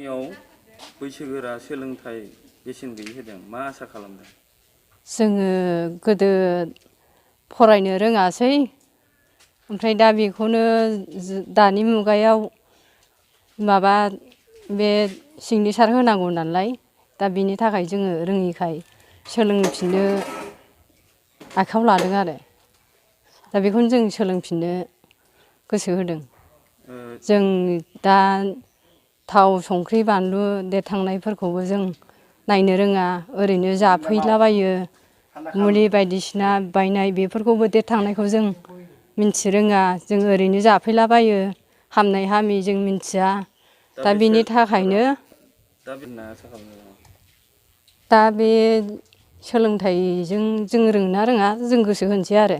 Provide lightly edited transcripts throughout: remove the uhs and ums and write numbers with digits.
गामियाव बैसोगोरा सोलोंथाइ बेसेन गैयै होदों मा आसा खालामदों? जोङो गोदो फरायनो रोङासै ओमफ्राय दा बेखौनो दानि मुगायाव माबा बे सिगनेसार होनांगौ नालाय दा बिनि थाखाय जोङो रोङिखाय सोलोंफिननो आखायाव लादों आरो दा बेखौनो जों सोलोंफिननो गोसो होदों। जों दा थाव संख्रि बानलु देरथांनायफोरखौबो जों नायनो रोङा ओरैनो जाफैलाबायो मुलि बायदिसिना बायनाय बेफोरखौबो देरथांनायखौ जों मिन्थि रोङा जों ओरैनो जाफैलाबायो हामनाय हामि जों मिन्थिया दा बिनि थाखायनो दा बे सोलोंथाइजों जों रोङोना रोङा जों गोसो होनोसै आरो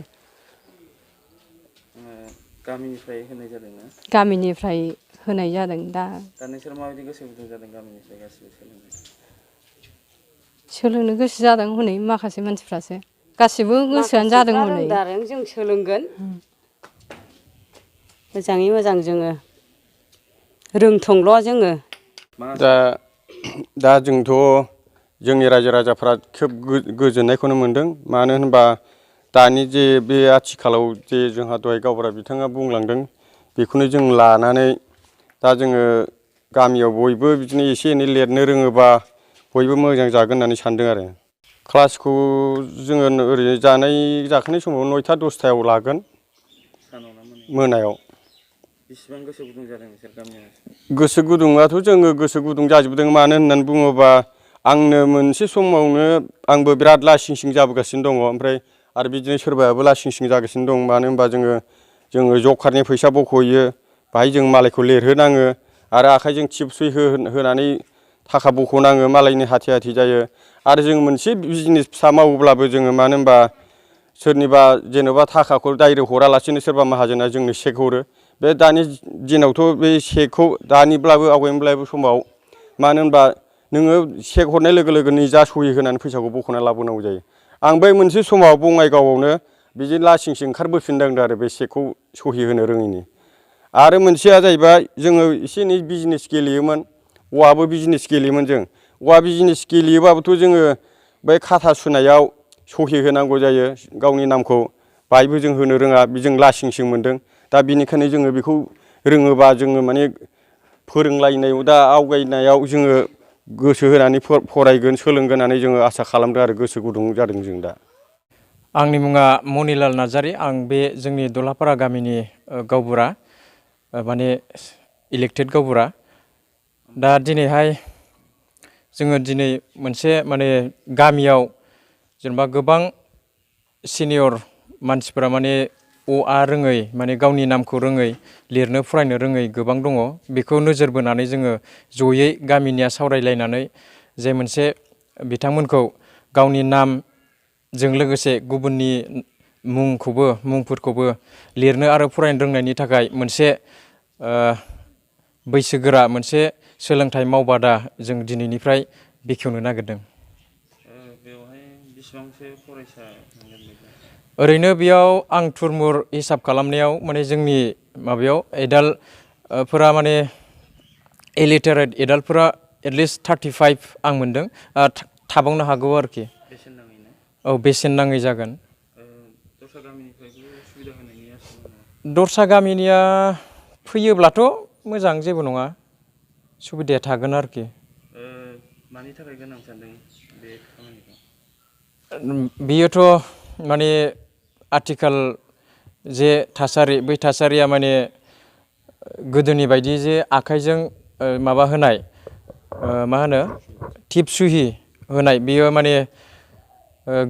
गामिनिफ्राय होनाय जादोंना? गामिनिफ्राय होनाय जादों। दा नोंसोर माबायदि गोसो गुदुं जादों गामिनिफ्राय गासिबो सोलोंनो गोसो जादों हनै माखासे मानसिफ्रासो गासिबो गोसोआनो जादों हनै जों सोलोंगोन मोजाङै मोजां जोङो रोंथोंल' जोङो दा जोंथ' जोंनि रायजो राजाफ्रा खोब गोजोननायखौनो मोनदों मानो होनबा दानि जे बे आथिखालाव जे जोंहा दहाय गावबुरा बिथाङा बुंलांदों बेखौनो जों लानानै दा जोङो गामियाव बयबो बिदिनो एसे एनै लिरनो रोङोबा बयबो मोजां जागोन होननानै सानदों आरो क्लासखौ जोङो ओरैनो जाखांनाय समाव 9टा 10टायाव लागोन मोनायाव। बेसेबां गोसो गुदुं जादों नोंसोर गामियाव? गोसो गुदुङाथ' जोङो गोसो गुदुं जाजोबदों मानो होननानै बुङोबा आंनो मोनसे समावनो आंबो बिराद लासिं सिं जाबोगासिनो दङ ओमफ्राय आरो बिदिनो सोरबायाबो लासिं सिं जागासिनो दं मानो होनबा जोङो जब कार्डनि फैसा बख'यो बाहाय जों मालायखौ लिरहोनाङो आरो आखाइजों टिप सुइ होनानै थाखा बख'नाङो मालायनि हाथि हाथि जायो आरो जों मोनसे बिजनेस फिसा मावोब्लाबो जोङो मानो होनबा सोरनिबा जेन'बा थाखाखौ डाइरेक्ट हरालासिनो सोरबा माहाजोना जोंनो चेक हरो बे दानि दिनावथ' बे चेकखौ दानिब्लाबो आवगायनिब्लाबो समाव मानो होनबा नोङो चेक हरनाय लोगो लोगो निजा सहि होनानै फैसाखौ बख'ना लाबोनांगौ जायो। आं बै मोनसे समाव बङाइगावआवनो बिदि लासिंसिं ओंखारबोफिननांदों आरो बे चेकखौ सहि होनो रोङैनि। आरो मोनसेया जाहैबाय जोङो एसे एनै बिजनेस गेलेयोमोन औवाबो बिजनेस गेलेयोमोन जों औवा बिजनेस गेलेयोबाबोथ' जोङो बै खाथा सुनायाव सहि होनांगौ जायो गावनि नामखौ बाहायबो जों होनो रोङा जों लासिंसिं मोनदों दा बिनिखायनो जोङो बेखौ रोङोबा जोङो माने फोरोंलायनायाव दा आवगायनायाव जोङो गोसो होनानै फरायगोन सोलोंगोन होननानै जोङो आसा खालामदों आरो गोसो गुदुं जादों जों दा। आंनि मुङा मनिलाल नार्जारि आं बे जोंनि दलापारा गामिनि गावबुरा माने इलेक्टेड गावबुरा दा दिनैहाय जोङो दिनै मोनसे माने गामियाव जेनेबा गोबां सिनियर मानसिफोरा माने अ आ रोङै माने गावनि नामखौ रोङै लिरनो फरायनो रोङै गोबां दङ बेखौ नोजोर बोनानै जोङो जयै गामिनिया सावरायलायनानै जे मोनसे बिथांमोनखौ गावनि नामजों लोगोसे गुबुननि मुंफोरखौबो लिरनो आरो फरायनो रोंनायनि थाखाय मोनसे बैसोगोरा मोनसे सोलोंथाइ मावबादा जों दिनैनिफ्राय बेखेवनो नागिरदों। बेवहाय बेसेबांसो फरायसा मोनगोन बेखौ? ओरैनो बेयाव आं थुरमुर हिसाब खालामनायाव माने जोंनि माबायाव एडाल्टफोरा माने इलिटारेट एडाल्टफोरा एटलिस्ट 35 आं मोनदों थाबावनो हागौ आरोखि। बेसेन नाङै ना? औ बेसेन नाङै जागोन। दस्रा गामिनिफ्रायबो सुबिदा होनायनि आसा दङ नामा? दस्रा गामिनिया फैयोब्लाथ' मोजां जेबो नङा सुबिदाया थागोन आरोखि। मानि थाखाय गोनां सानदों बे खामानिखौ? बियोथ' माने आथिखाल जे थासारि बै थासारिया माने गोदोनि बायदि जे आखाइजों माबा होनाय मा होनो टिप सुहि होनाय बेयो माने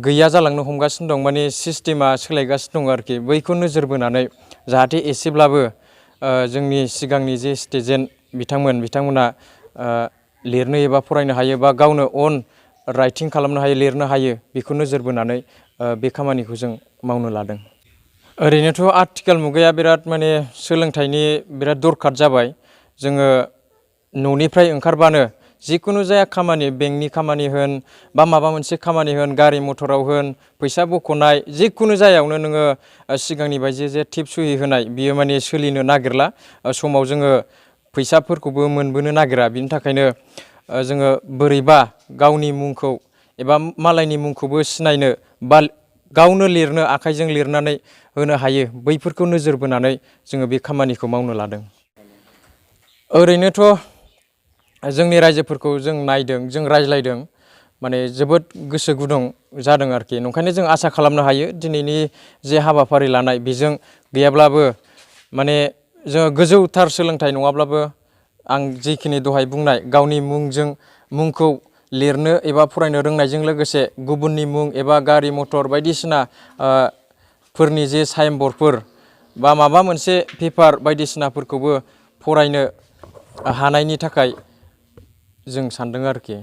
गैया जालांनो हमगासिनो दं माने सिस्टेमा सोलायगासिनो दं आरोखि बैखौ नोजोर बोनानै जाहाथे एसेब्लाबो जोंनि सिगांनि जे स्टुडेन्ट बिथांमोना लिरनो एबा फरायनो हायो बा गावनो अन राइटिं खालामनो हायो लिरनो हायो बेखौ नोजोर बोनानै बे खामानिखौ जों मावनो लादों। ओरैनोथ' आथिखाल मुगाया बिराद माने सोलोंथाइनि बिराद दरखार जाबाय जोङो न'निफ्राय ओंखारबानो जिखुनु जाया खामानि बेंकनि खामानि होन बा माबा मोनसे खामानि होन गारि मथराव होन फैसा बख'नाय जिखुनु जायावनो नोङो सिगांनि बायदि जे टिप सुहि होनाय बियो माने सोलिनो नागिरला समाव जोङो फैसाफोरखौबो मोनबोनो नागिरा। बिनि थाखायनो जोङो बोरैबा गावनि मुंखौ एबा मालायनि मुंखौबो सिनायनो बा गावनो लिरनो आखाइजों लिरनानै होनो हायो, बैफोरखौ नोजोर बोनानै जोङो बे खामानिखौ मावनो लादों। ओरैनोथ' जोंनि रायजोफोरखौ जों नायदों, जों रायज्लायदों, माने जोबोद गोसो गुदुं जादों आरोखि। नंखायनो जों आसा खालामनो हायो दिनैनि जे हाबाफारि लानाय बेजों गैयाब्लाबो माने जोङो गोजौथार सोलोंथाइ नङाब्लाबो आं जिखिनि दहाय बुंनाय गावनि मुंखौ लिरनो एबा फरायनो रोंनायजों लोगोसे गुबुननि मुं एबा गारि मटर बायदिसिना फोरनि जे साइनबर्डफोर बा माबा मोनसे पेपार बायदिसिनाफोरखौबो फरायनो हानायनि थाखाय जों सानदों आरोखि।